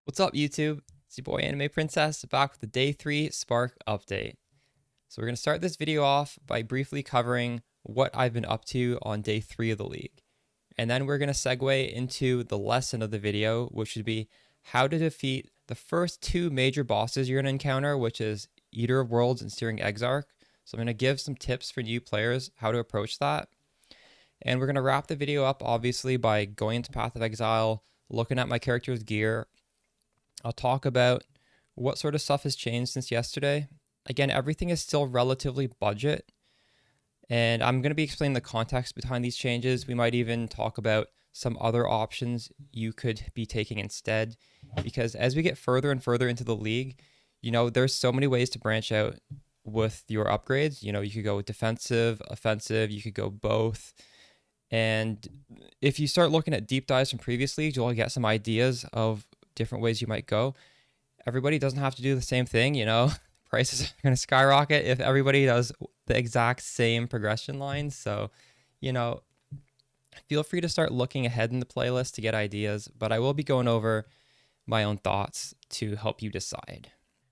What's up, YouTube? It's your boy Anime Princess back with the Day 3 Spark update. So we're going to start this video off by briefly covering what I've been up to on Day 3 of the league. And then we're going to segue into the lesson of the video, which would be how to defeat the first two major bosses you're going to encounter, which is Eater of Worlds and Searing Exarch. So I'm going to give some tips for new players how to approach that. And we're going to wrap the video up, obviously, by going into Path of Exile, looking at my character's gear. I'll talk about what sort of stuff has changed since yesterday. Again, everything is still relatively budget, and I'm going to be explaining the context behind these changes. We might even talk about some other options you could be taking instead, because as we get further and further into the league, there's so many ways to branch out with your upgrades. You could go defensive, offensive, you could go both. And if you start looking at deep dives from previous leagues, you'll get some ideas of different ways you might go. Everybody doesn't have to do the same thing, prices are going to skyrocket if everybody does the exact same progression lines. So, feel free to start looking ahead in the playlist to get ideas, but I will be going over my own thoughts to help you decide.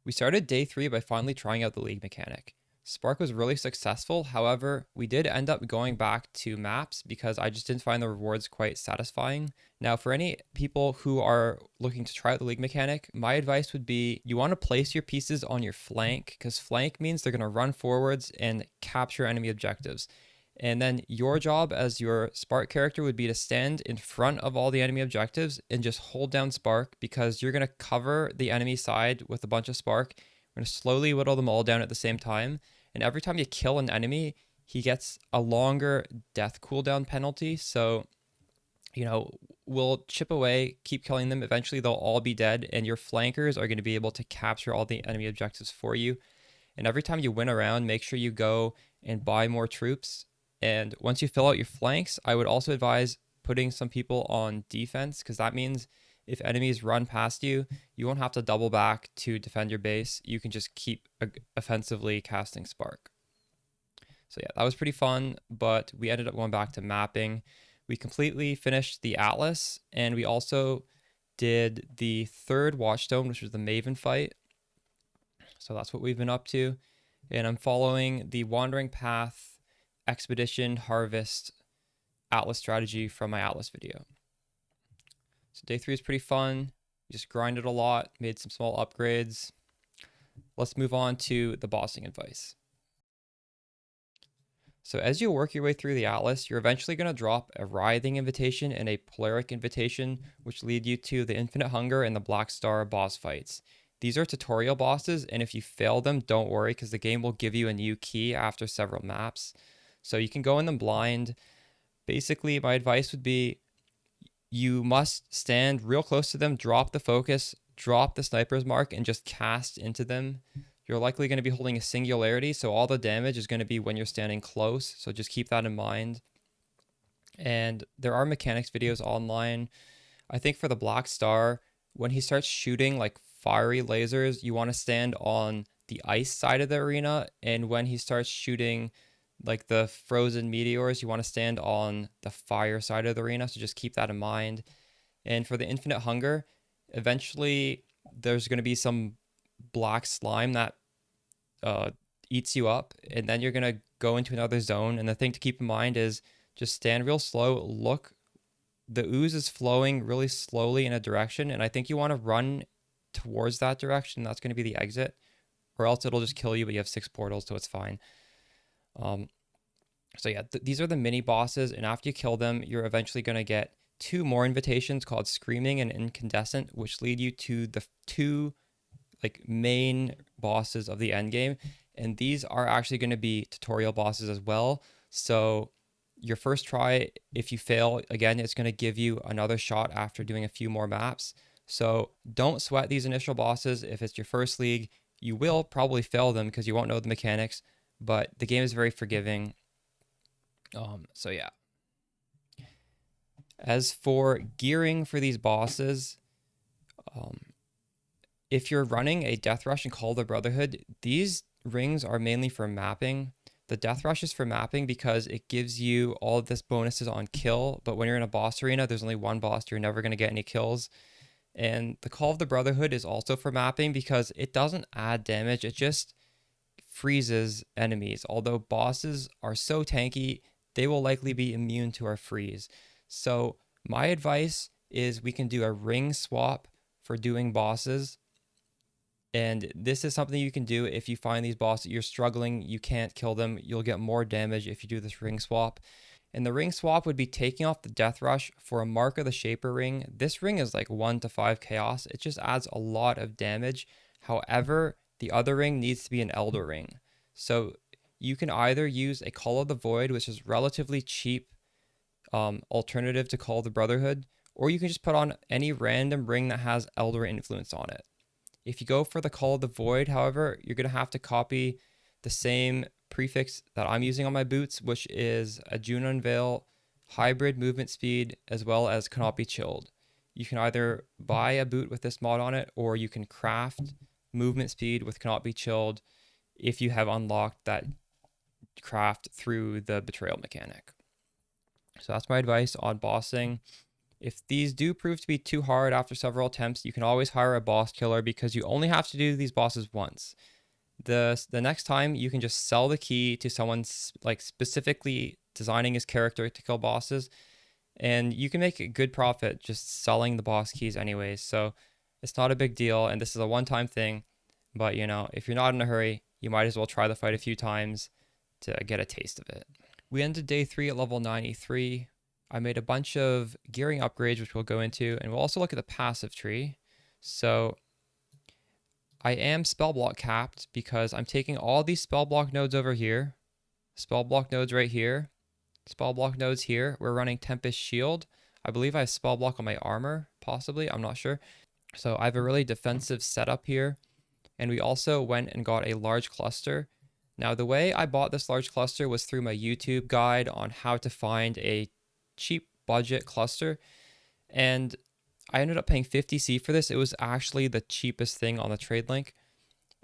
We started day 3 by finally trying out the league mechanic. Spark was really successful. However, we did end up going back to maps because I just didn't find the rewards quite satisfying. Now, for any people who are looking to try out the league mechanic, my advice would be you want to place your pieces on your flank, because flank means they're going to run forwards and capture enemy objectives. And then your job as your Spark character would be to stand in front of all the enemy objectives and just hold down Spark, because you're going to cover the enemy side with a bunch of Spark. We're going to slowly whittle them all down at the same time. And every time you kill an enemy, he gets a longer death cooldown penalty. So, we'll chip away, keep killing them. Eventually, they'll all be dead, and your flankers are going to be able to capture all the enemy objectives for you. And every time you win a round, make sure you go and buy more troops. And once you fill out your flanks, I would also advise putting some people on defense, because that means if enemies run past you, you won't have to double back to defend your base. You can just keep offensively casting Spark. So yeah, that was pretty fun, but we ended up going back to mapping. We completely finished the Atlas, and we also did the third Watchstone, which was the Maven fight. So that's what we've been up to. And I'm following the Wandering Path Expedition Harvest Atlas strategy from my Atlas video. So day 3 is pretty fun. We just grinded a lot, made some small upgrades. Let's move on to the bossing advice. So as you work your way through the Atlas, you're eventually going to drop a Writhing Invitation and a Polaric Invitation, which lead you to the Infinite Hunger and the Black Star boss fights. These are tutorial bosses, and if you fail them, don't worry, because the game will give you a new key after several maps. So you can go in them blind. Basically, my advice would be you must stand real close to them, drop the focus, drop the sniper's mark, and just cast into them. You're likely going to be holding a singularity, so all the damage is going to be when you're standing close, so just keep that in mind. And there are mechanics videos online. I think for the Black Star, when he starts shooting like fiery lasers, you want to stand on the ice side of the arena, and when he starts shooting like the frozen meteors, you want to stand on the fire side of the arena, so just keep that in mind. And for the Infinite Hunger, eventually there's going to be some black slime that eats you up, and then you're going to go into another zone. And the thing to keep in mind is just stand real slow, look, the ooze is flowing really slowly in a direction, and I think you want to run towards that direction. That's going to be the exit, or else it'll just kill you, but you have 6 portals, so it's fine. So yeah, these are the mini bosses, and after you kill them, you're eventually going to get 2 more invitations called Screaming and Incandescent, which lead you to the 2 main bosses of the end game, and these are actually going to be tutorial bosses as well. So your first try, if you fail, again, it's going to give you another shot after doing a few more maps. So don't sweat these initial bosses. If it's your first league, you will probably fail them because you won't know the mechanics, but the game is very forgiving. So yeah. As for gearing for these bosses, if you're running a Death Rush and Call of the Brotherhood, these rings are mainly for mapping. The Death Rush is for mapping because it gives you all of this bonuses on kill, but when you're in a boss arena, there's only one boss, you're never going to get any kills. And the Call of the Brotherhood is also for mapping because it doesn't add damage, it just freezes enemies. Although bosses are so tanky, they will likely be immune to our freeze. So my advice is we can do a ring swap for doing bosses. And this is something you can do if you find these bosses, you're struggling, you can't kill them, you'll get more damage if you do this ring swap. And the ring swap would be taking off the Death Rush for a Mark of the Shaper ring. This ring is like 1 to 5 chaos. It just adds a lot of damage. However, the other ring needs to be an Elder ring. So you can either use a Call of the Void, which is relatively cheap alternative to Call of the Brotherhood, or you can just put on any random ring that has Elder influence on it. If you go for the Call of the Void, however, you're going to have to copy the same prefix that I'm using on my boots, which is a Junon Veil, hybrid movement speed, as well as cannot be chilled. You can either buy a boot with this mod on it, or you can craft movement speed with cannot be chilled if you have unlocked that craft through the betrayal mechanic. So that's my advice on bossing. If these do prove to be too hard after several attempts, you can always hire a boss killer because you only have to do these bosses once. The next time you can just sell the key to someone like specifically designing his character to kill bosses, and you can make a good profit just selling the boss keys anyways. So it's not a big deal, and this is a one-time thing. But if you're not in a hurry, you might as well try the fight a few times to get a taste of it. We ended day 3 at level 93. I made a bunch of gearing upgrades, which we'll go into, and we'll also look at the passive tree. So I am spell block capped because I'm taking all these spell block nodes over here, spell block nodes right here, spell block nodes here. We're running Tempest Shield. I believe I have spell block on my armor, possibly. I'm not sure. So I have a really defensive setup here. And we also went and got a large cluster. Now, the way I bought this large cluster was through my YouTube guide on how to find a cheap budget cluster, and I ended up paying 50C for this. It was actually the cheapest thing on the trade link,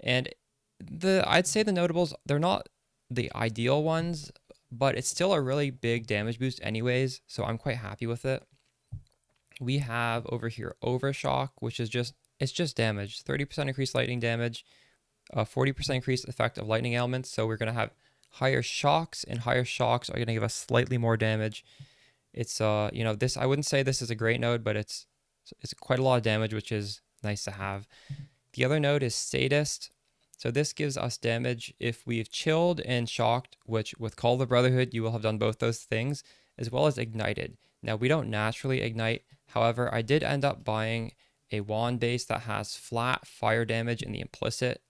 and I'd say the notables, they're not the ideal ones, but it's still a really big damage boost anyways, so I'm quite happy with it. We have over here Overshock, which is just damage, 30% increased lightning damage, 40% increased effect of lightning elements, so we're going to have higher shocks, and higher shocks are going to give us slightly more damage. It's this, I wouldn't say this is a great node, but it's quite a lot of damage, which is nice to have. The other node is Sadist. So this gives us damage if we've chilled and shocked, which with Call of the Brotherhood, you will have done both those things, as well as ignited. Now, we don't naturally ignite. However, I did end up buying a wand base that has flat fire damage in the implicit.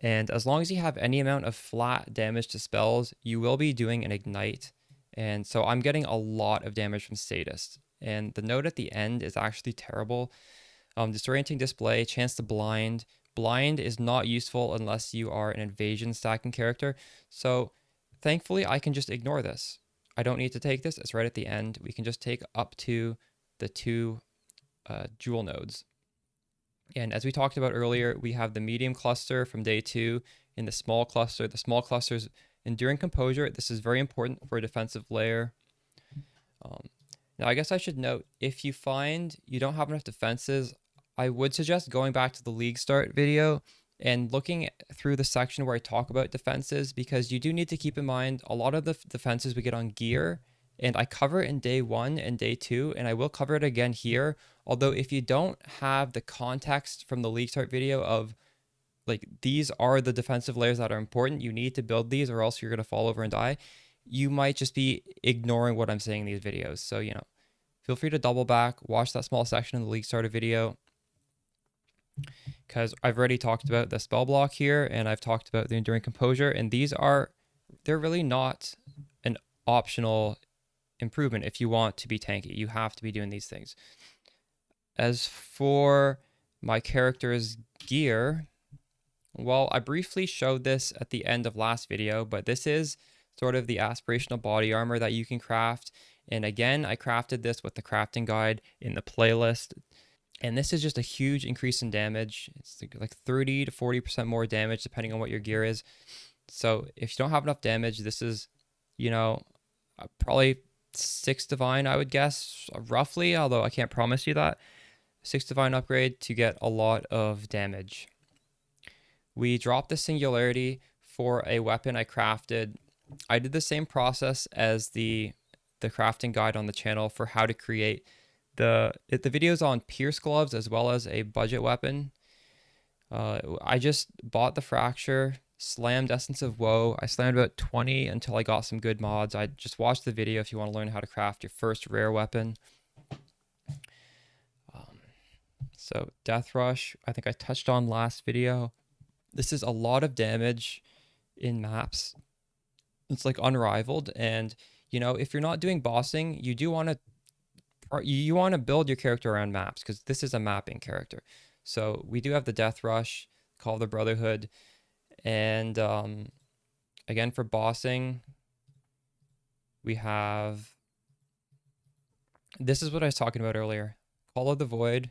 And as long as you have any amount of flat damage to spells, you will be doing an ignite. And so I'm getting a lot of damage from Sadist. And the node at the end is actually terrible. Disorienting Display, Chance to Blind. Blind is not useful unless you are an evasion stacking character. So thankfully, I can just ignore this. I don't need to take this. It's right at the end. We can just take up to the 2 jewel nodes. And as we talked about earlier, we have the medium cluster from day 2 in the small cluster. The small cluster's Enduring Composure. This is very important for a defensive layer. Now, I guess I should note, if you find you don't have enough defenses, I would suggest going back to the League Start video and looking through the section where I talk about defenses, because you do need to keep in mind a lot of the defenses we get on gear, and I cover it in day 1 and day 2, and I will cover it again here. Although if you don't have the context from the League Start video of like these are the defensive layers that are important, you need to build these or else you're going to fall over and die, you might just be ignoring what I'm saying in these videos. So, feel free to double back, watch that small section in the League Starter video, because I've already talked about the spell block here, and I've talked about the Enduring Composure, and they're really not an optional improvement. If you want to be tanky, you have to be doing these things. As for my character's gear, well, I briefly showed this at the end of last video, but this is sort of the aspirational body armor that you can craft. And again, I crafted this with the crafting guide in the playlist. And this is just a huge increase in damage. It's like 30 to 40% more damage depending on what your gear is. So if you don't have enough damage, this is, probably 6 divine, I would guess, roughly, although I can't promise you that. 6 Divine upgrade to get a lot of damage. We dropped the Singularity for a weapon I crafted. I did the same process as the crafting guide on the channel for how to create the videos on Pierce gloves as well as a budget weapon. I just bought the Fracture, slammed Essence of Woe. I slammed about 20 until I got some good mods. I just watched the video if you want to learn how to craft your first rare weapon. So Death Rush, I think I touched on last video. This is a lot of damage in maps. It's like unrivaled, and you know, if you're not doing bossing, you do want to build your character around maps because this is a mapping character. So we do have the Death Rush, Call of the Brotherhood, and again for bossing, we have, this is what I was talking about earlier, Call of the Void.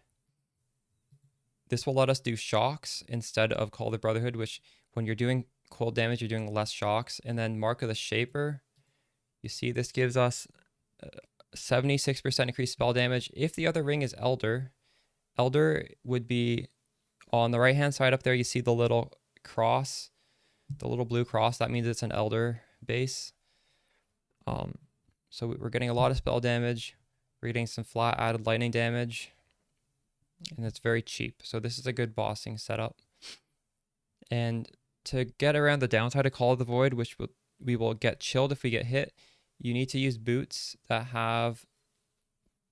This will let us do shocks instead of Call of the Brotherhood, which when you're doing cold damage, you're doing less shocks. And then Mark of the Shaper, you see this gives us 76% increased spell damage. If the other ring is Elder, Elder would be on the right-hand side up there. You see the little cross, the little blue cross. That means it's an Elder base. So we're getting a lot of spell damage. We're getting some flat added lightning damage. And it's very cheap. So this is a good bossing setup. And to get around the downside of Call of the Void, which we will get chilled if we get hit, you need to use boots that have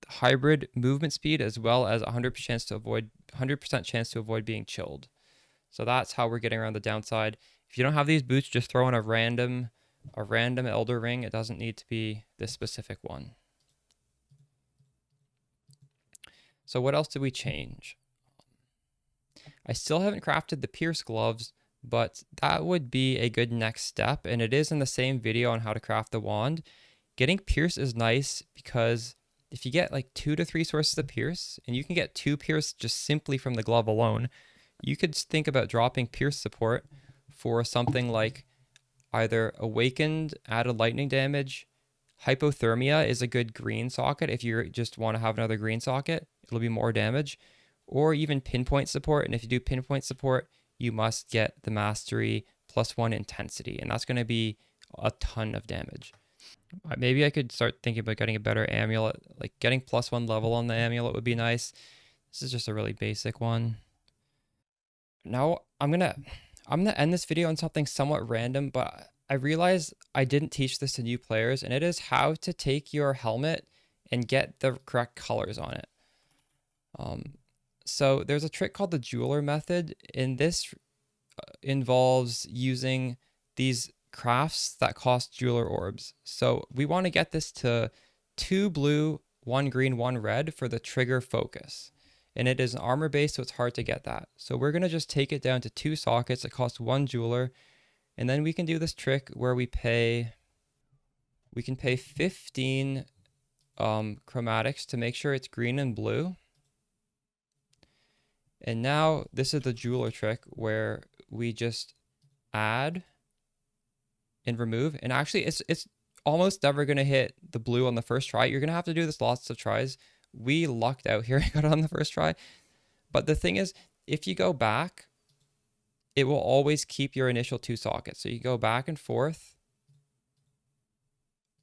hybrid movement speed as well as 100% chance to avoid being chilled. So that's how we're getting around the downside. If you don't have these boots, just throw in a random Elder ring. It doesn't need to be this specific one. So what else did we change? I still haven't crafted the Pierce gloves, but that would be a good next step, and it is in the same video on how to craft the wand. Getting Pierce is nice because if you get like 2 to 3 sources of Pierce, and you can get 2 Pierce just simply from the glove alone, you could think about dropping Pierce support for something like either Awakened, added lightning damage. Hypothermia is a good green socket if you just want to have another green socket. It'll be more damage. Or even pinpoint support, and if you do pinpoint support, you must get the mastery +1 intensity, and that's going to be a ton of damage. Maybe I could start thinking about getting a better amulet, like getting +1 level on the amulet would be nice. This is just a really basic one. Now I'm gonna end this video on something somewhat random, but I realized I didn't teach this to new players, and it is how to take your helmet and get the correct colors on it. So there's a trick called the jeweler method, and this involves using these crafts that cost jeweler orbs. So we want to get this to 2 blue, 1 green, 1 red for the trigger focus. And it is an armor base, so it's hard to get that. So we're going to just take it down to 2 sockets that cost 1 jeweler. And then we can do this trick where we can pay 15 chromatics to make sure it's green and blue. And now this is the jeweler trick where we just add and remove. And actually it's almost never going to hit the blue on the first try. You're going to have to do this lots of tries. We lucked out here. I got it on the first try. But the thing is, if you go back, it will always keep your initial 2 sockets. So you go back and forth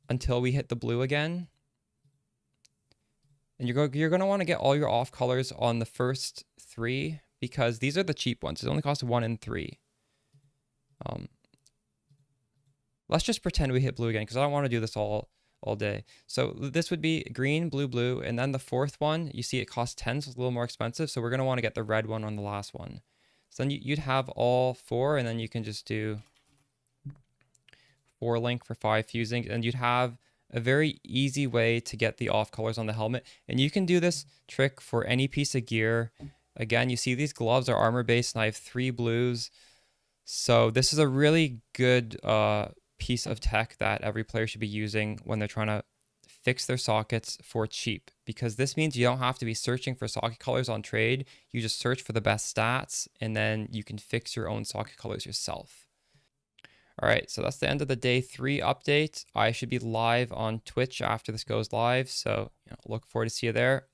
until we hit the blue again. And you're going to want to get all your off colors on the first 3 because these are the cheap ones. It only costs 1 and 3. Let's just pretend we hit blue again because I don't want to do this all day. So this would be green, blue, blue, and then the 4th one, you see it costs 10, so it's a little more expensive. So we're going to want to get the red one on the last one. So then you'd have all 4, and then you can just do 4 link for 5 fusing, and you'd have a very easy way to get the off colors on the helmet. And you can do this trick for any piece of gear. Again, you see these gloves are armor based, and I have 3 blues. So this is a really good piece of tech that every player should be using when they're trying to fix their sockets for cheap, because this means you don't have to be searching for socket colors on trade. You just search for the best stats, and then you can fix your own socket colors yourself. All right, so that's the end of the day 3 update. I should be live on Twitch after this goes live, so look forward to see you there.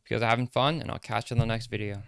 Hope you guys are having fun, and I'll catch you in the next video.